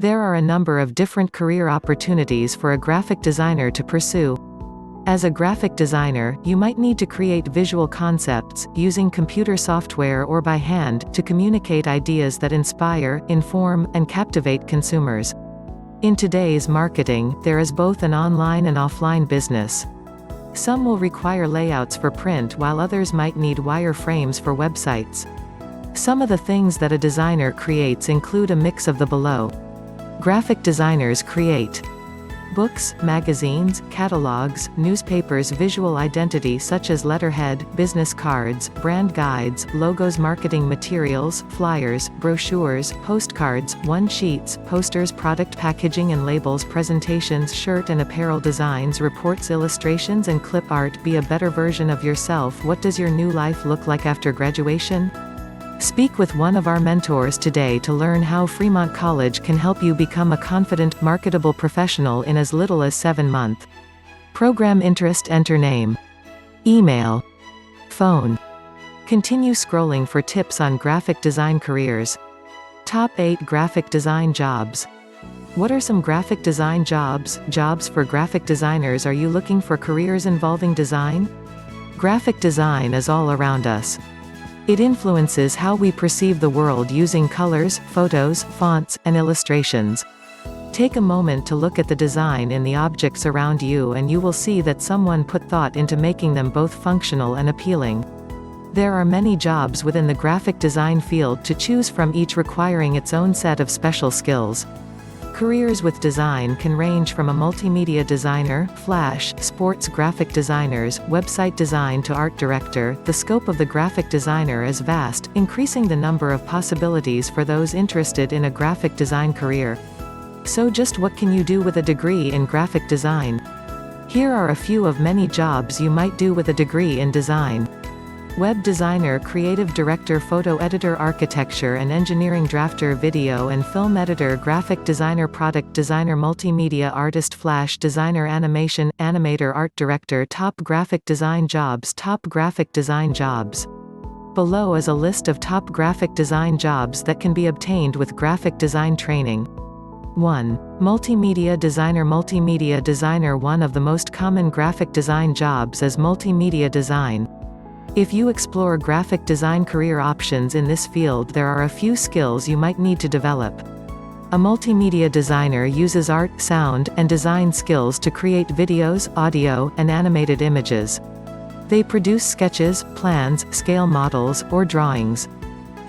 There are a number of different career opportunities for a graphic designer to pursue. As a graphic designer, you might need to create visual concepts, using computer software or by hand, to communicate ideas that inspire, inform, and captivate consumers. In today's marketing, there is both an online and offline business. Some will require layouts for print while others might need wireframes for websites. Some of the things that a designer creates include a mix of the below. Graphic designers create books, magazines, catalogs, newspapers, visual identity such as letterhead, business cards, brand guides, logos, marketing materials, flyers, brochures, postcards, one-sheets, posters, product packaging and labels, presentations, shirt and apparel designs, reports, illustrations and clip art. Be a better version of yourself. What does your new life look like after graduation? Speak with one of our mentors today to learn how Fremont College can help you become a confident, marketable professional in as little as 7 months. Program interest. Enter name, email, phone. Continue scrolling for tips on graphic design careers. Top 8 graphic design jobs. What are some graphic design jobs? Jobs for graphic designers. Are you looking for careers involving design? Graphic design is all around us. It influences how we perceive the world using colors, photos, fonts, and illustrations. Take a moment to look at the design in the objects around you and you will see that someone put thought into making them both functional and appealing. There are many jobs within the graphic design field to choose from, each requiring its own set of special skills. Careers with design can range from a multimedia designer, flash, sports graphic designers, website design to art director. The scope of the graphic designer is vast, increasing the number of possibilities for those interested in a graphic design career. So just what can you do with a degree in graphic design? Here are a few of many jobs you might do with a degree in design. Web designer, creative director, photo editor, architecture and engineering, drafter, video and film editor, graphic designer, product designer, multimedia artist, flash designer, animation, animator, art director. Top graphic design jobs. Top graphic design jobs. Below is a list of top graphic design jobs that can be obtained with graphic design training. 1. Multimedia designer. Multimedia designer. One of the most common graphic design jobs is multimedia design. If you explore graphic design career options in this field, there are a few skills you might need to develop. A multimedia designer uses art, sound, and design skills to create videos, audio, and animated images. They produce sketches, plans, scale models, or drawings.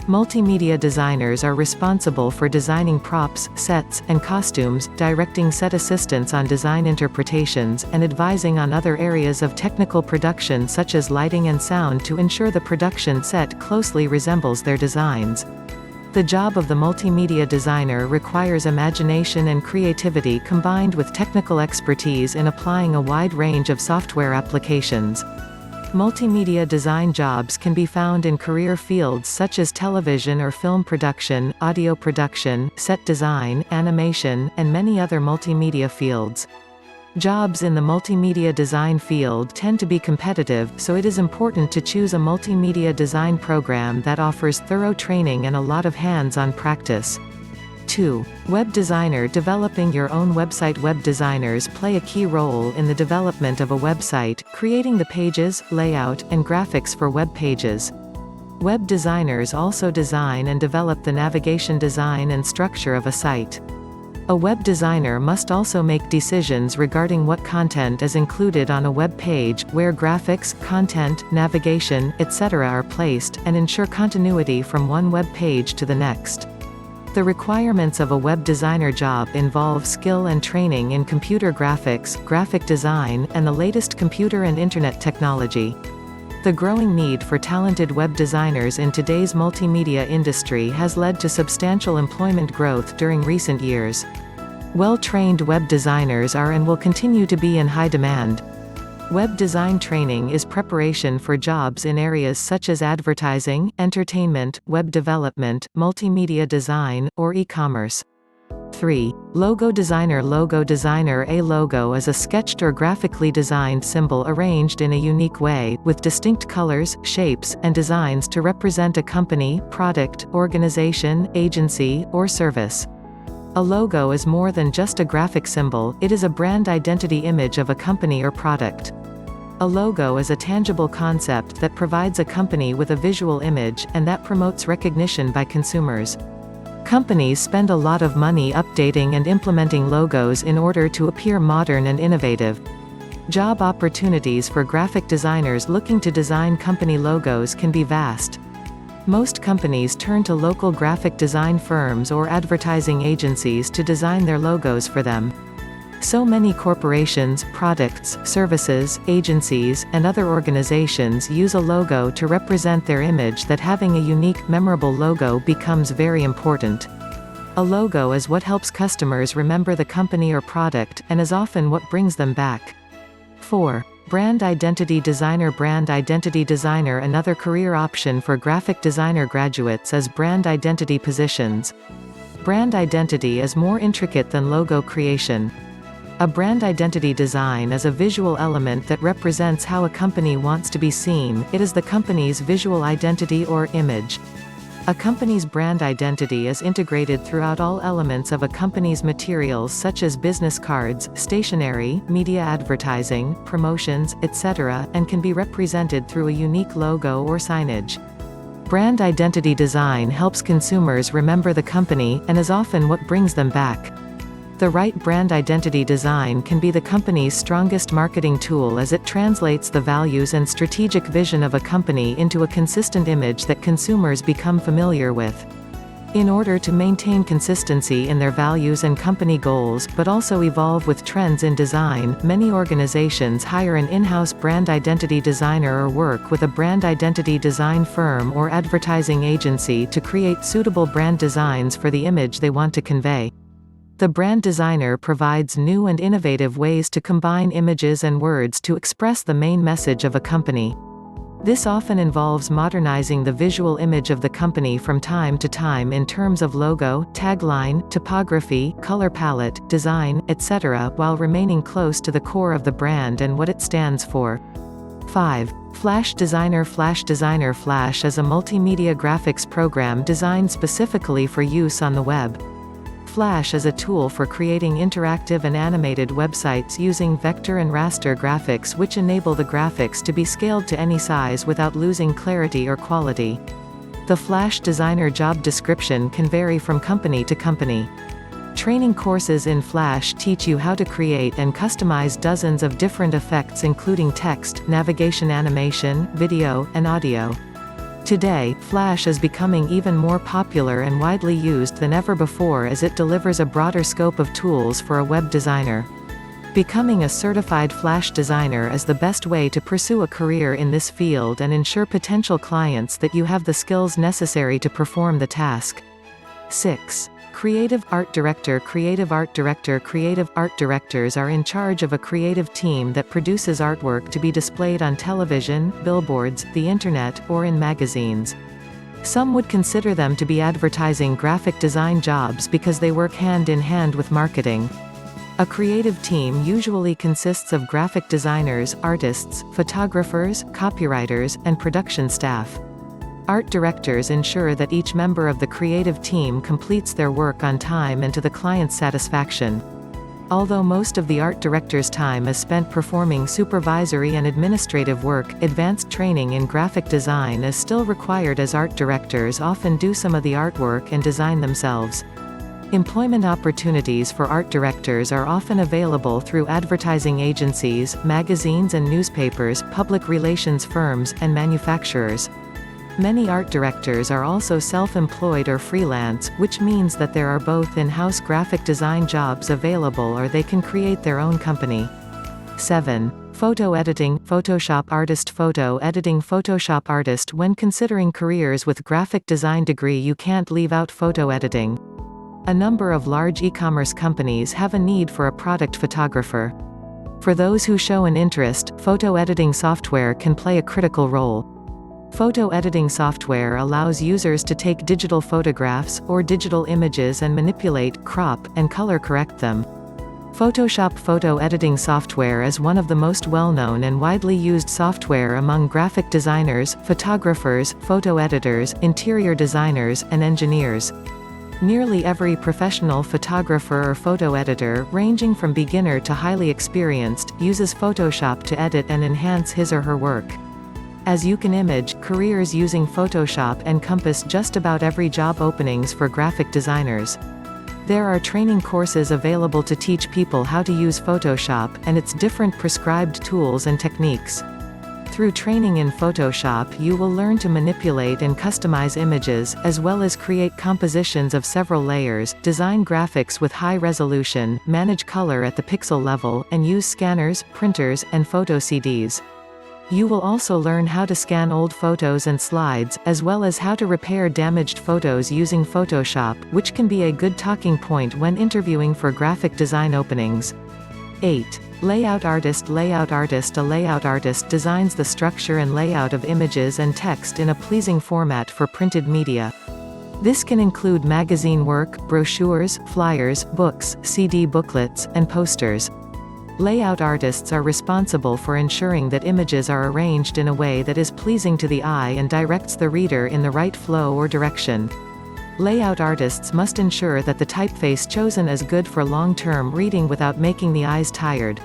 Multimedia designers are responsible for designing props, sets, and costumes, directing set assistants on design interpretations, and advising on other areas of technical production such as lighting and sound to ensure the production set closely resembles their designs. The job of the multimedia designer requires imagination and creativity combined with technical expertise in applying a wide range of software applications. Multimedia design jobs can be found in career fields such as television or film production, audio production, set design, animation, and many other multimedia fields. Jobs in the multimedia design field tend to be competitive, so it is important to choose a multimedia design program that offers thorough training and a lot of hands-on practice. 2. Web designer. Developing your own website. Web designers play a key role in the development of a website, creating the pages, layout, and graphics for web pages. Web designers also design and develop the navigation design and structure of a site. A web designer must also make decisions regarding what content is included on a web page, where graphics, content, navigation, etc. are placed, and ensure continuity from one web page to the next. The requirements of a web designer job involve skill and training in computer graphics, graphic design, and the latest computer and internet technology. The growing need for talented web designers in today's multimedia industry has led to substantial employment growth during recent years. Well-trained web designers are and will continue to be in high demand. Web design training is preparation for jobs in areas such as advertising, entertainment, web development, multimedia design, or e-commerce. 3. Logo designer. Logo designer. A logo is a sketched or graphically designed symbol arranged in a unique way, with distinct colors, shapes, and designs to represent a company, product, organization, agency, or service. A logo is more than just a graphic symbol, it is a brand identity image of a company or product. A logo is a tangible concept that provides a company with a visual image, and that promotes recognition by consumers. Companies spend a lot of money updating and implementing logos in order to appear modern and innovative. Job opportunities for graphic designers looking to design company logos can be vast. Most companies turn to local graphic design firms or advertising agencies to design their logos for them. So many corporations, products, services, agencies, and other organizations use a logo to represent their image that having a unique, memorable logo becomes very important. A logo is what helps customers remember the company or product, and is often what brings them back. 4. Brand Identity Designer. Brand Identity Designer. Another career option for graphic designer graduates is brand identity positions. Brand identity is more intricate than logo creation. A brand identity design is a visual element that represents how a company wants to be seen. It is the company's visual identity or image. A company's brand identity is integrated throughout all elements of a company's materials such as business cards, stationery, media advertising, promotions, etc., and can be represented through a unique logo or signage. Brand identity design helps consumers remember the company, and is often what brings them back. The right brand identity design can be the company's strongest marketing tool, as it translates the values and strategic vision of a company into a consistent image that consumers become familiar with. In order to maintain consistency in their values and company goals, but also evolve with trends in design, many organizations hire an in-house brand identity designer or work with a brand identity design firm or advertising agency to create suitable brand designs for the image they want to convey. The brand designer provides new and innovative ways to combine images and words to express the main message of a company. This often involves modernizing the visual image of the company from time to time in terms of logo, tagline, typography, color palette, design, etc., while remaining close to the core of the brand and what it stands for. 5. Flash Designer. Flash Designer. Flash is a multimedia graphics program designed specifically for use on the web. Flash is a tool for creating interactive and animated websites using vector and raster graphics, which enable the graphics to be scaled to any size without losing clarity or quality. The Flash Designer job description can vary from company to company. Training courses in Flash teach you how to create and customize dozens of different effects, including text, navigation, animation, video, and audio. Today, Flash is becoming even more popular and widely used than ever before, as it delivers a broader scope of tools for a web designer. Becoming a certified Flash designer is the best way to pursue a career in this field and ensure potential clients that you have the skills necessary to perform the task. 6. Creative Art Director. Creative Art Director. Creative art directors are in charge of a creative team that produces artwork to be displayed on television, billboards, the internet, or in magazines. Some would consider them to be advertising graphic design jobs because they work hand in hand with marketing. A creative team usually consists of graphic designers, artists, photographers, copywriters, and production staff. Art directors ensure that each member of the creative team completes their work on time and to the client's satisfaction. Although most of the art director's time is spent performing supervisory and administrative work, advanced training in graphic design is still required, as art directors often do some of the artwork and design themselves. Employment opportunities for art directors are often available through advertising agencies, magazines and newspapers, public relations firms, and manufacturers. Many art directors are also self-employed or freelance, which means that there are both in-house graphic design jobs available, or they can create their own company. 7. Photo editing. Photoshop artist. Photo editing. Photoshop artist. When considering careers with graphic design degree, you can't leave out photo editing. A number of large e-commerce companies have a need for a product photographer. For those who show an interest, photo editing software can play a critical role. Photo editing software allows users to take digital photographs, or digital images, and manipulate, crop, and color correct them. Photoshop photo editing software is one of the most well-known and widely used software among graphic designers, photographers, photo editors, interior designers, and engineers. Nearly every professional photographer or photo editor, ranging from beginner to highly experienced, uses Photoshop to edit and enhance his or her work. As you can imagine, careers using Photoshop encompass just about every job openings for graphic designers. There are training courses available to teach people how to use Photoshop, and its different prescribed tools and techniques. Through training in Photoshop you will learn to manipulate and customize images, as well as create compositions of several layers, design graphics with high resolution, manage color at the pixel level, and use scanners, printers, and photo CDs. You will also learn how to scan old photos and slides, as well as how to repair damaged photos using Photoshop, which can be a good talking point when interviewing for graphic design openings. 8. Layout artist. A layout artist designs the structure and layout of images and text in a pleasing format for printed media. This can include magazine work, brochures, flyers, books, CD booklets, and posters. Layout artists are responsible for ensuring that images are arranged in a way that is pleasing to the eye and directs the reader in the right flow or direction. Layout artists must ensure that the typeface chosen is good for long-term reading without making the eyes tired.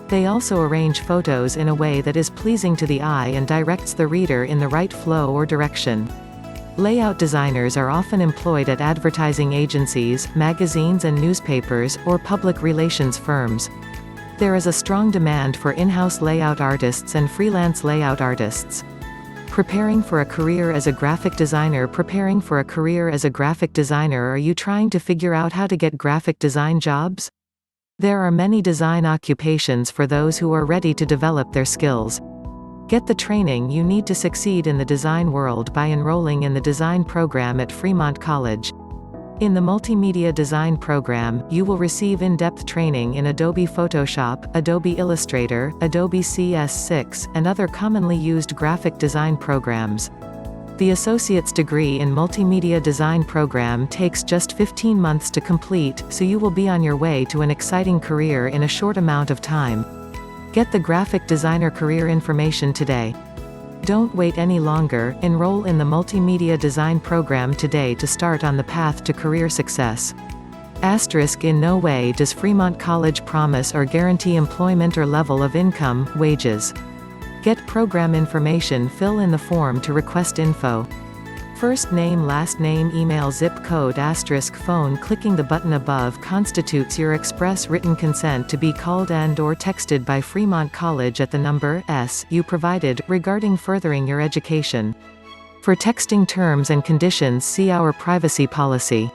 They also arrange photos in a way that is pleasing to the eye and directs the reader in the right flow or direction. Layout designers are often employed at advertising agencies, magazines and newspapers, or public relations firms. There is a strong demand for in-house layout artists and freelance layout artists. Preparing for a career as a graphic designer. Are you trying to figure out how to get graphic design jobs? There are many design occupations for those who are ready to develop their skills. Get the training you need to succeed in the design world by enrolling in the design program at Fremont College. In the Multimedia Design program, you will receive in-depth training in Adobe Photoshop, Adobe Illustrator, Adobe CS6, and other commonly used graphic design programs. The Associate's degree in Multimedia Design program takes just 15 months to complete, so you will be on your way to an exciting career in a short amount of time. Get the graphic designer career information today. Don't wait any longer, enroll in the Multimedia Design program today to start on the path to career success. In no way does Fremont College promise or guarantee employment or level of income, wages. Get program information. Fill in the form to request info. First name, last name, email, zip code, phone. Clicking the button above constitutes your express written consent to be called and/or texted by Fremont College at the number S you provided, regarding furthering your education. For texting terms and conditions see our privacy policy.